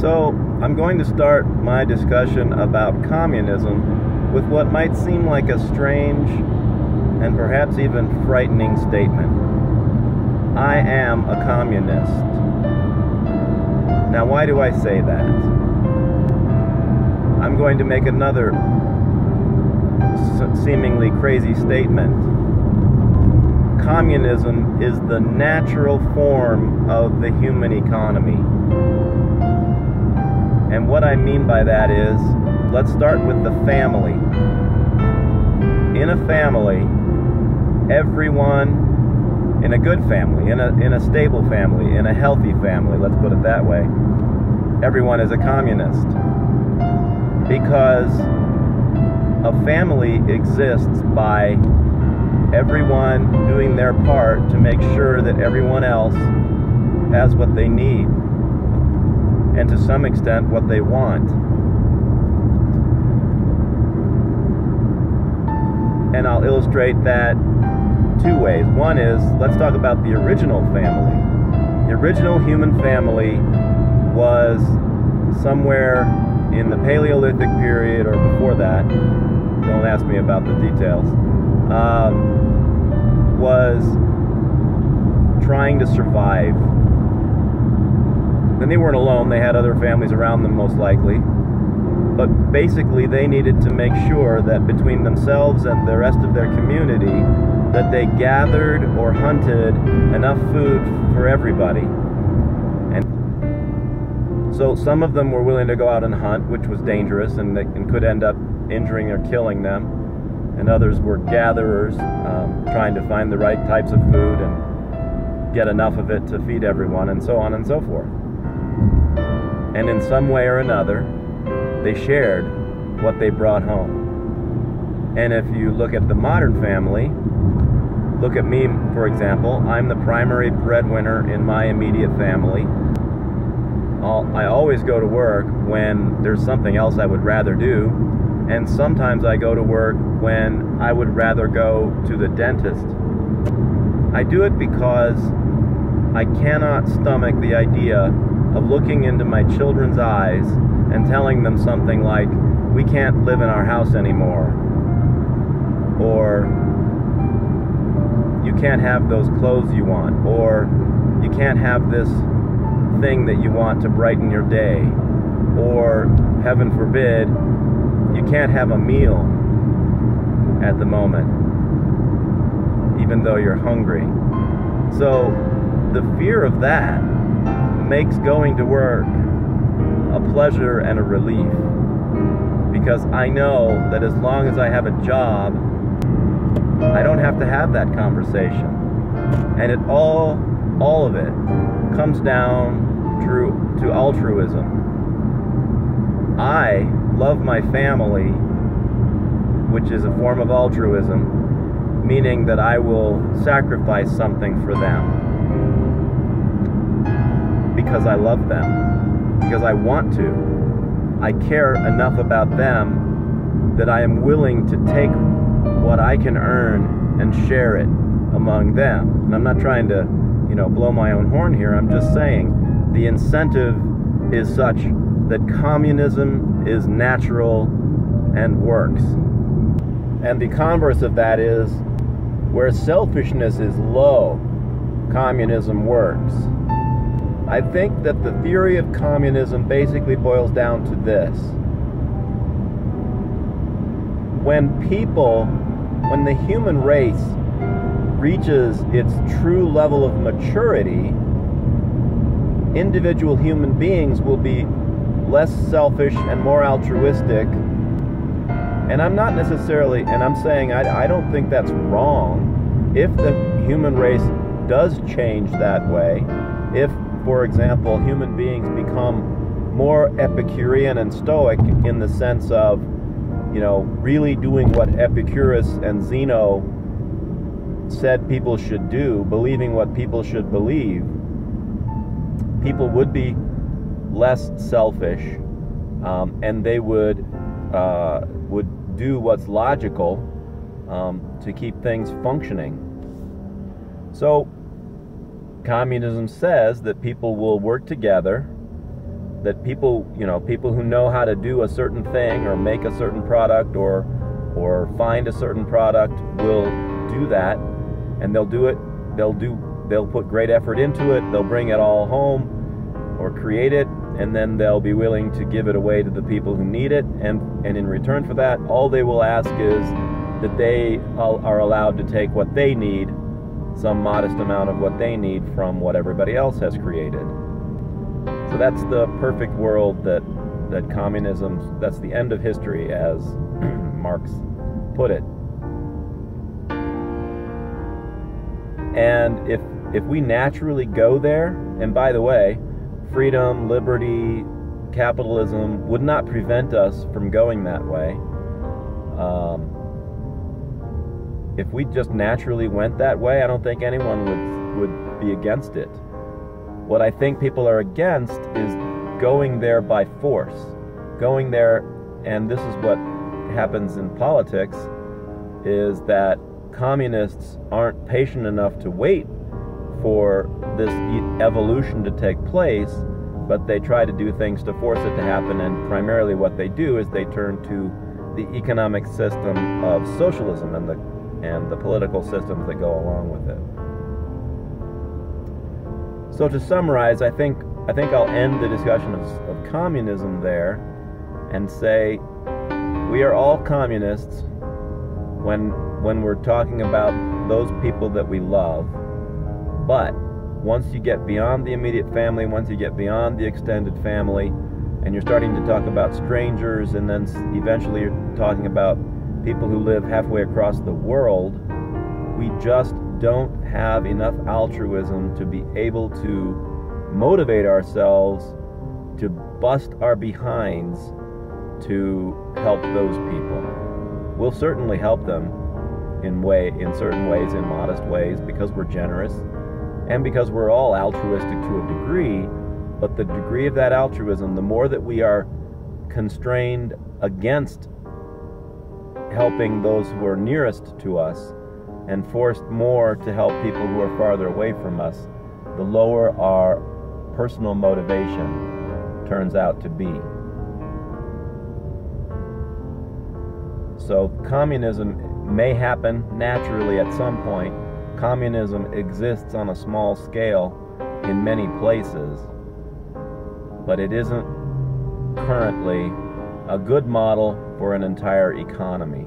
So I'm going to start my discussion about communism with what might seem like a strange and perhaps even frightening statement. I am a communist. Now, why do I say that? I'm going to make another seemingly crazy statement. Communism is the natural form of the human economy. And what I mean by that is, let's start with the family. In a family, everyone, in a good family, in a stable family, in a healthy family, let's put it that way, everyone is a communist. Because a family exists by everyone doing their part to make sure that everyone else has what they need, and to some extent what they want. And I'll illustrate that two ways. One is, let's talk about the original family. The original human family was somewhere in the Paleolithic period or before that, don't ask me about the details, was trying to survive. And they weren't alone, they had other families around them most likely, but basically they needed to make sure that between themselves and the rest of their community that they gathered or hunted enough food for everybody. And so some of them were willing to go out and hunt, which was dangerous and could end up injuring or killing them, and others were gatherers, trying to find the right types of food and get enough of it to feed everyone, and so on and so forth. And in some way or another, they shared what they brought home. And if you look at the modern family, look at me, for example, I'm the primary breadwinner in my immediate family. I always go to work when there's something else I would rather do, and sometimes I go to work when I would rather go to the dentist. I do it because I cannot stomach the idea of looking into my children's eyes and telling them something like, we can't live in our house anymore, or you can't have those clothes you want, or you can't have this thing that you want to brighten your day, or heaven forbid, you can't have a meal at the moment, even though you're hungry. So the fear of that makes going to work a pleasure and a relief, because I know that as long as I have a job, I don't have to have that conversation. And all of it comes down to altruism. I love my family, which is a form of altruism, meaning that I will sacrifice something for them because I love them, because I want to. I care enough about them that I am willing to take what I can earn and share it among them. And I'm not trying to, blow my own horn here. I'm just saying the incentive is such that communism is natural and works. And the converse of that is, where selfishness is low, communism works. I think that the theory of communism basically boils down to this. When the human race reaches its true level of maturity, individual human beings will be less selfish and more altruistic. And I'm not necessarily, and I'm saying I don't think that's wrong. If the human race does change that way, if, for example, human beings become more Epicurean and Stoic in the sense of, really doing what Epicurus and Zeno said people should do, believing what people should believe, people would be less selfish, and they would do what's logical to keep things functioning. So communism says that people will work together that people, people who know how to do a certain thing or make a certain product or find a certain product will do that, and they'll do it. They'll put great effort into it. They'll bring it all home or create it, and then they'll be willing to give it away to the people who need it, and in return for that, all they will ask is that they are allowed to take what they need, some modest amount of what they need from what everybody else has created. So that's the perfect world that communism, that's the end of history, as Marx put it. And if we naturally go there, and by the way, freedom, liberty, capitalism would not prevent us from going that way. If we just naturally went that way, I don't think anyone would be against it. What I think people are against is going there by force. Going there, and this is what happens in politics, is that communists aren't patient enough to wait for this evolution to take place, but they try to do things to force it to happen, and primarily what they do is they turn to the economic system of socialism and the political systems that go along with it. So to summarize, I think I'll end the discussion of communism there and say we are all communists when we're talking about those people that we love. But once you get beyond the immediate family, once you get beyond the extended family, and you're starting to talk about strangers, and then eventually you're talking about people who live halfway across the world, we just don't have enough altruism to be able to motivate ourselves to bust our behinds to help those people. We'll certainly help them in certain ways, in modest ways, because we're generous and because we're all altruistic to a degree, but the degree of that altruism, the more that we are constrained against helping those who are nearest to us and forced more to help people who are farther away from us, the lower our personal motivation turns out to be. So communism may happen naturally at some point. Communism exists on a small scale in many places, but it isn't currently a good model for an entire economy.